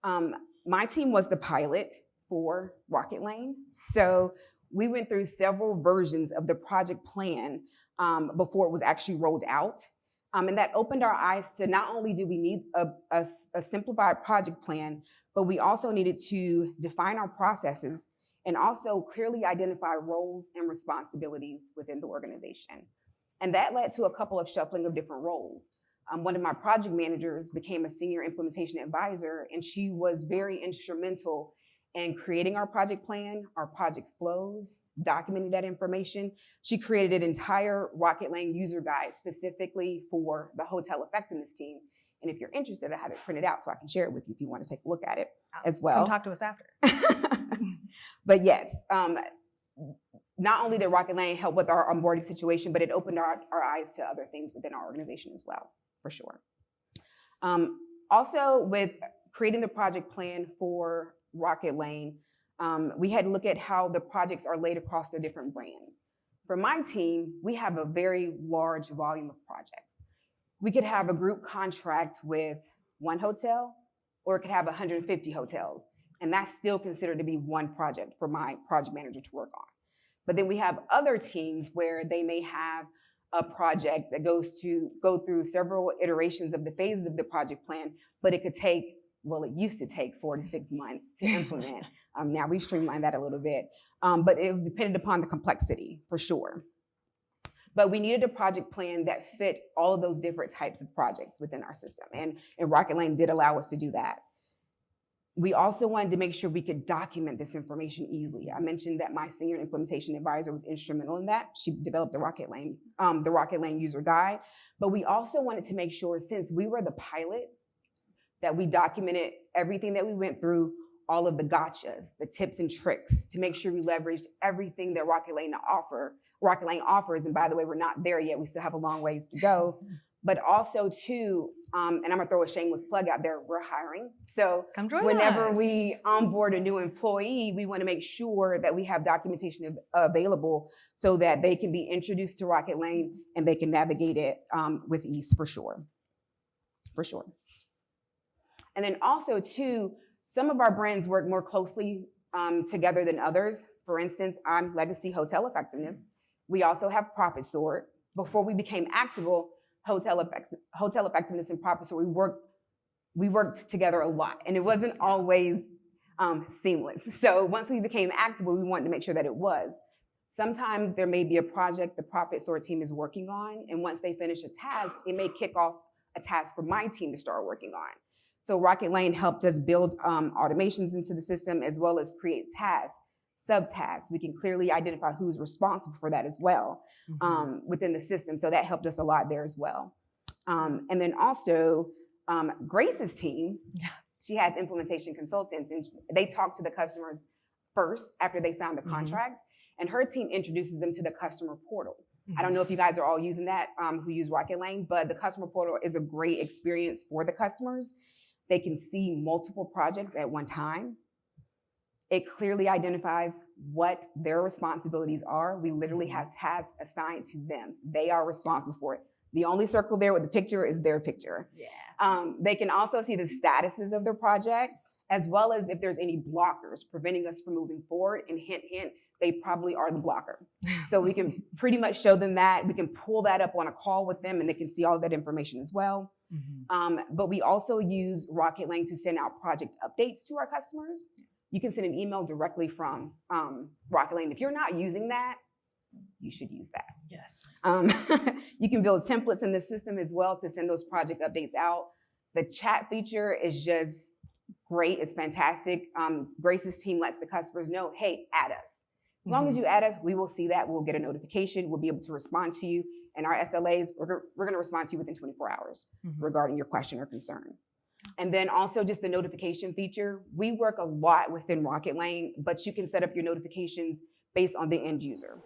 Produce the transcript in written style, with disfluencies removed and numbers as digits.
My team was the pilot for Rocketlane. So we went through several versions of the project plan before it was actually rolled out. And that opened our eyes to not only do we need a simplified project plan, but we also needed to define our processes and also clearly identify roles and responsibilities within the organization. And that led to a couple of shuffling of different roles. One of my project managers became a senior implementation advisor, and she was very instrumental in creating our project plan, our project flows, documenting that information. She created an entire Rocketlane user guide specifically for the hotel effectiveness team. And if you're interested, I have it printed out so I can share it with you if you want to take a look at it as well. Come talk to us after. But yes, not only did Rocketlane help with our onboarding situation, but it opened our eyes to other things within our organization as well, for sure. Also, with creating the project plan for Rocketlane, we had to look at how the projects are laid across the different brands. For my team, we have a very large volume of projects. We could have a group contract with one hotel, or it could have 150 hotels, and that's still considered to be one project for my project manager to work on. But then we have other teams where they may have a project that go through several iterations of the phases of the project plan, but it could take, well, it used to take 4 to 6 months to implement. Now we've streamlined that a little bit, but it was dependent upon the complexity for sure. But we needed a project plan that fit all of those different types of projects within our system, and Rocketlane did allow us to do that. We also wanted to make sure we could document this information easily. I mentioned that my senior implementation advisor was instrumental in that. She developed the Rocketlane user guide, but we also wanted to make sure, since we were the pilot, that we documented everything that we went through, all of the gotchas, the tips and tricks, to make sure we leveraged everything that Rocketlane offers. And by the way, we're not there yet. We still have a long ways to go. But also too, and I'm gonna throw a shameless plug out there, we're hiring. So whenever we onboard a new employee, we wanna make sure that we have documentation available so that they can be introduced to Rocketlane and they can navigate it with ease, for sure. And then also too, some of our brands work more closely together than others. For instance, I'm Legacy Hotel Effectiveness. We also have Profit Sword. Before we became Actabl, Hotel Effectiveness and Profit Sword, we worked together a lot, and it wasn't always seamless. So once we became Actabl, we wanted to make sure that it was. Sometimes there may be a project the Profit Sword team is working on, and once they finish a task, it may kick off a task for my team to start working on. So Rocketlane helped us build automations into the system, as well as create tasks, subtasks. We can clearly identify who's responsible for that as well within the system. So that helped us a lot there as well. And then also Grace's team, yes, she has implementation consultants, and they talk to the customers first after they sign the contract, and her team introduces them to the customer portal. I don't know if you guys are all using that, who use Rocketlane, but the customer portal is a great experience for the customers. They can see multiple projects at one time. It clearly identifies what their responsibilities are. We literally have tasks assigned to them. They are responsible for it. The only circle there with the picture is their picture. Yeah. They can also see the statuses of their projects, as well as if there's any blockers preventing us from moving forward. And hint, hint, they probably are the blocker. So we can pretty much show them that. We can pull that up on a call with them, and they can see all that information as well. But we also use Rocketlane to send out project updates to our customers. You can send an email directly from Rocketlane. If you're not using that, you should use that. Yes. You can build templates in the system as well to send those project updates out. The chat feature is just great. It's fantastic. Grace's team lets the customers know, hey, add us. As long as you add us, we will see that. We'll get a notification. We'll be able to respond to you. And our SLAs, we're going to respond to you within 24 hours regarding your question or concern. And then also just the notification feature. We work a lot within Rocketlane, but you can set up your notifications based on the end user.